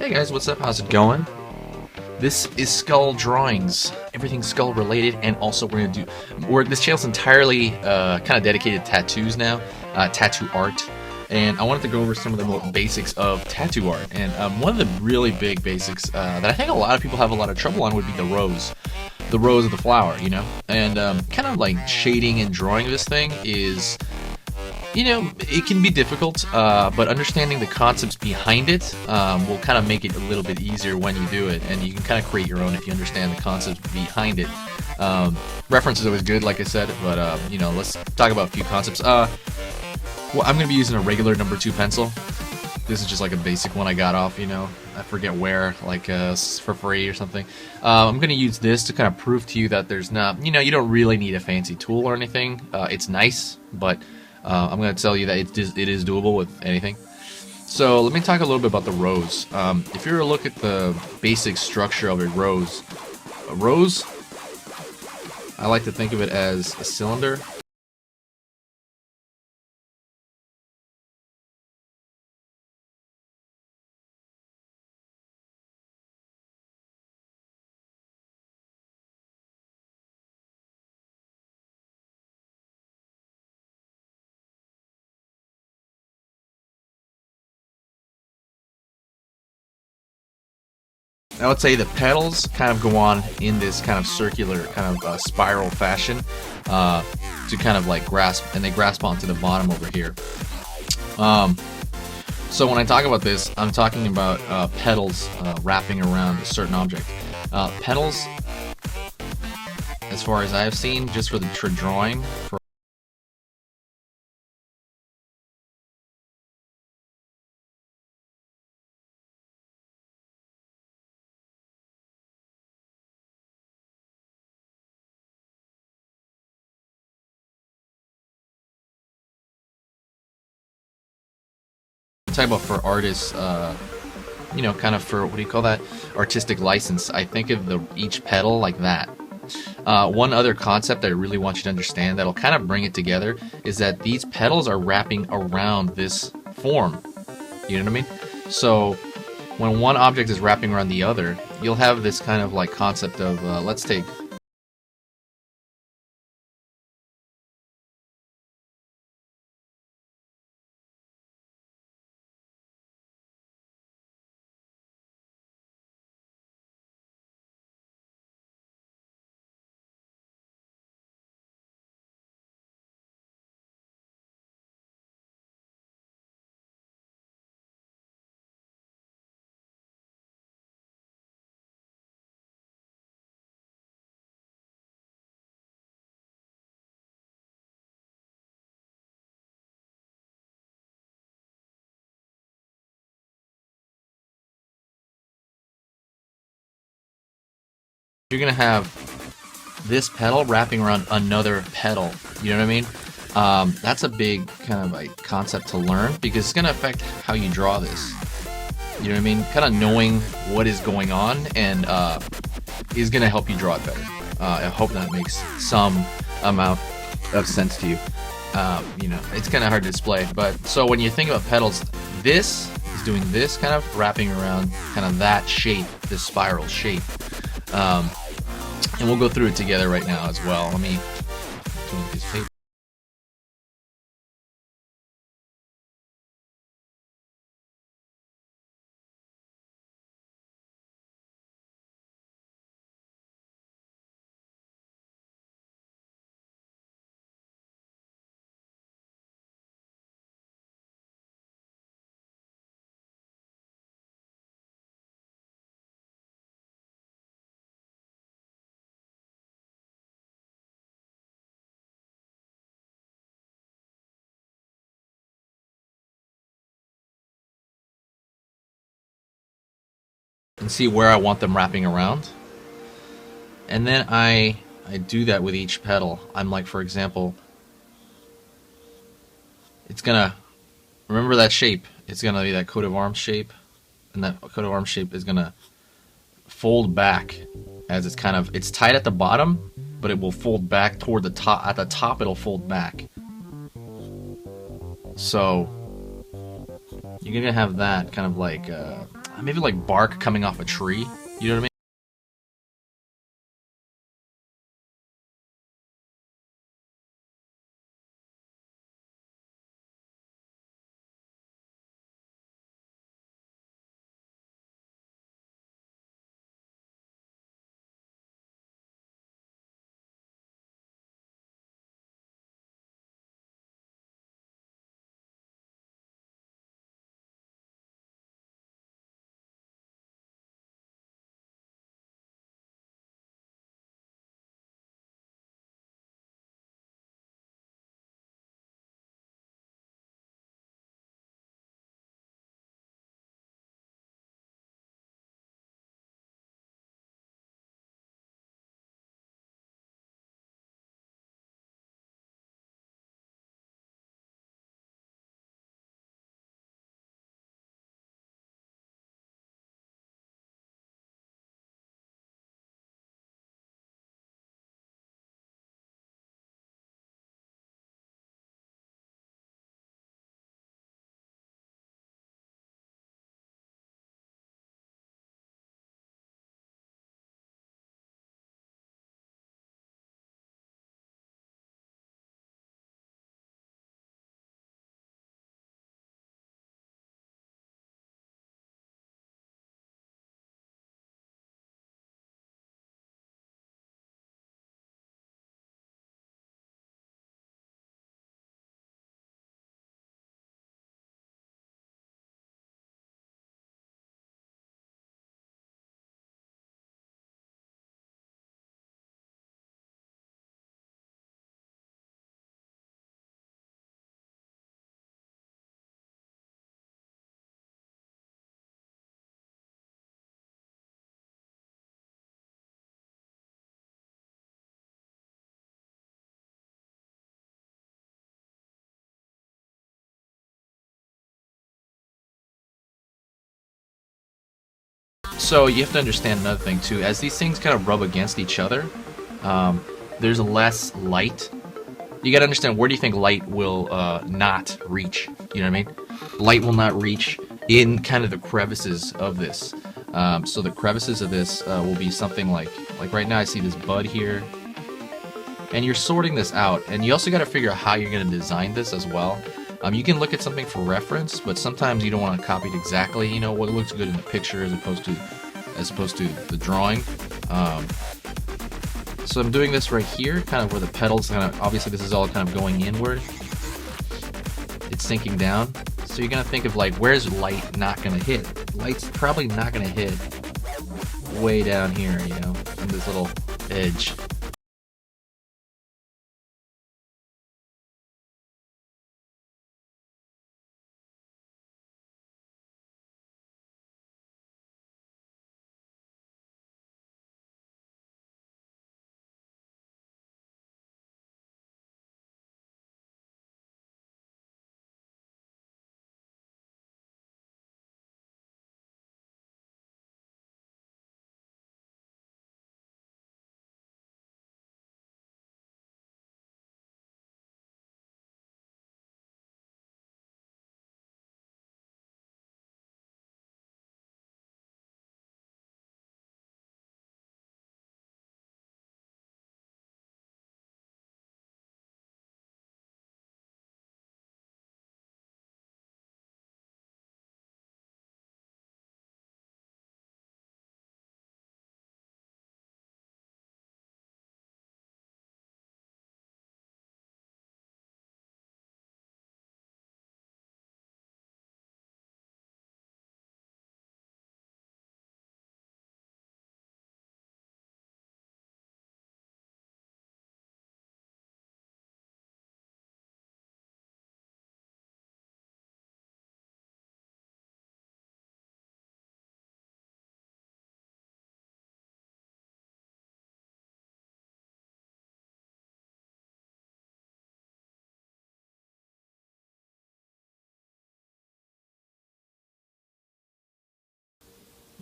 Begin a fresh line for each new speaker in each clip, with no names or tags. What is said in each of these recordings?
Hey guys, what's up? How's it going? This is Skull Drawings. Everything skull related, and also we're gonna do. This channel's entirely kind of dedicated to tattoos now, tattoo art, and I wanted to go over some of the basics of tattoo art. And one of the really big basics that I think a lot of people have a lot of trouble on would be the rose of the flower, you know. And kind of like shading and drawing this thing is. You know, it can be difficult, but understanding the concepts behind it will kind of make it a little bit easier when you do it, and you can kind of create your own if you understand the concepts behind it. Reference is always good, like I said, but you know, let's talk about a few concepts. Well, I'm going to be using a regular number 2 pencil. This is just like a basic one I got off, you know, I forget where, like for free or something. I'm going to use this to kind of prove to you that there's not, you know, you don't really need a fancy tool or anything. It's nice, but I'm going to tell you that it is doable with anything. So let me talk a little bit about the rose. If you were to look at the basic structure of a rose, I like to think of it as a cylinder. I would say the petals kind of go on in this kind of circular, kind of spiral fashion to kind of like grasp, and they grasp onto the bottom over here. So when I talk about this, I'm talking about petals wrapping around a certain object. Petals, as far as I've seen, just for drawing, talk about for artists, you know, kind of for, what do you call that, artistic license. I think of each petal like that. One other concept that I really want you to understand that'll kind of bring it together is that these petals are wrapping around this form. You know what I mean? So when one object is wrapping around the other, you'll have this kind of like concept of, let's take you're gonna have this petal wrapping around another petal. You know what I mean? That's a big kind of like concept to learn because it's gonna affect how you draw this. You know what I mean? Kind of knowing what is going on and is gonna help you draw it better. I hope that makes some amount of sense to you. You know, it's kind of hard to display, but so when you think about petals, this is doing this kind of wrapping around kind of that shape, this spiral shape. And we'll go through it together right now as well. Let me do this paper. And see where I want them wrapping around. And then I do that with each petal. I'm like, for example, it's gonna, remember that shape. It's gonna be that coat of arms shape. And that coat of arms shape is gonna fold back as it's kind of, it's tight at the bottom, but it will fold back toward the top. At the top, it'll fold back. So you're gonna have that kind of like maybe like bark coming off a tree. You know what I mean? So you have to understand another thing too. As these things kind of rub against each other, there's less light. You got to understand, where do you think light will not reach? You know what I mean? Light will not reach in kind of the crevices of this. So the crevices of this will be something like right now I see this bud here, and you're sorting this out, and you also got to figure out how you're going to design this as well. You can look at something for reference, but sometimes you don't want to copy it exactly. You know what looks good in the picture as opposed to the drawing. So I'm doing this right here, kind of where the petals kind of, obviously this is all kind of going inward. It's sinking down. So you're gonna think of like, where's light not gonna hit? Light's probably not gonna hit way down here, you know, on this little edge.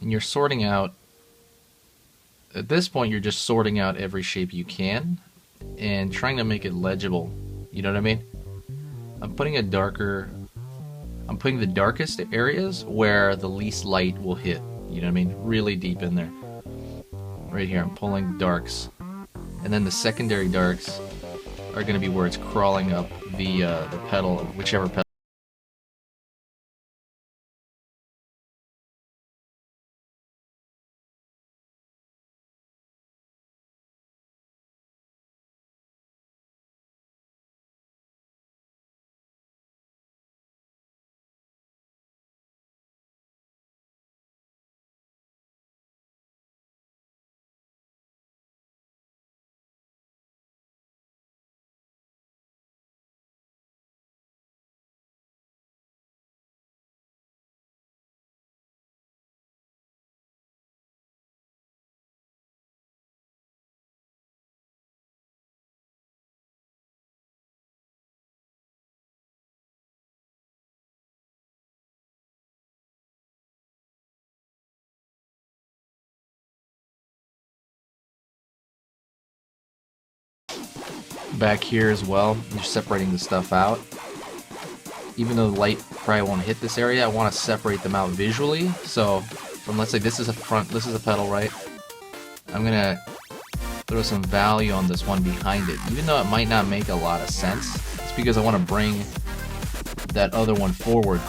And you're sorting out, at this point you're just sorting out every shape you can and trying to make it legible. You know what I mean? I'm putting a darker I'm putting the darkest areas where the least light will hit. You know what I mean? Really deep in there. Right here, I'm pulling darks. And then the secondary darks are going to be where it's crawling up the petal, whichever petal. Back here as well, you're separating the stuff out. Even though the light probably won't hit this area, I want to separate them out visually. So, from, let's say this is a front, this is a petal, right? I'm gonna throw some value on this one behind it. Even though it might not make a lot of sense, it's because I want to bring that other one forward.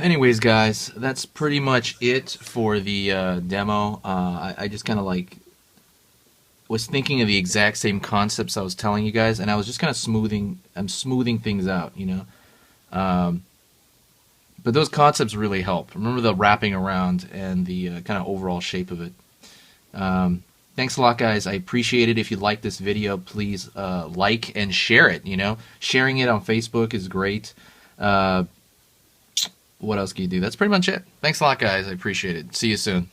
Anyways, guys, that's pretty much it for the demo. I just kind of like was thinking of the exact same concepts I was telling you guys, and I was just kind of smoothing things out, you know. But those concepts really help. Remember the wrapping around and the kind of overall shape of it. Thanks a lot, guys. I appreciate it. If you like this video, please like and share it. You know, sharing it on Facebook is great. What else can you do? That's pretty much it. Thanks a lot, guys. I appreciate it. See you soon.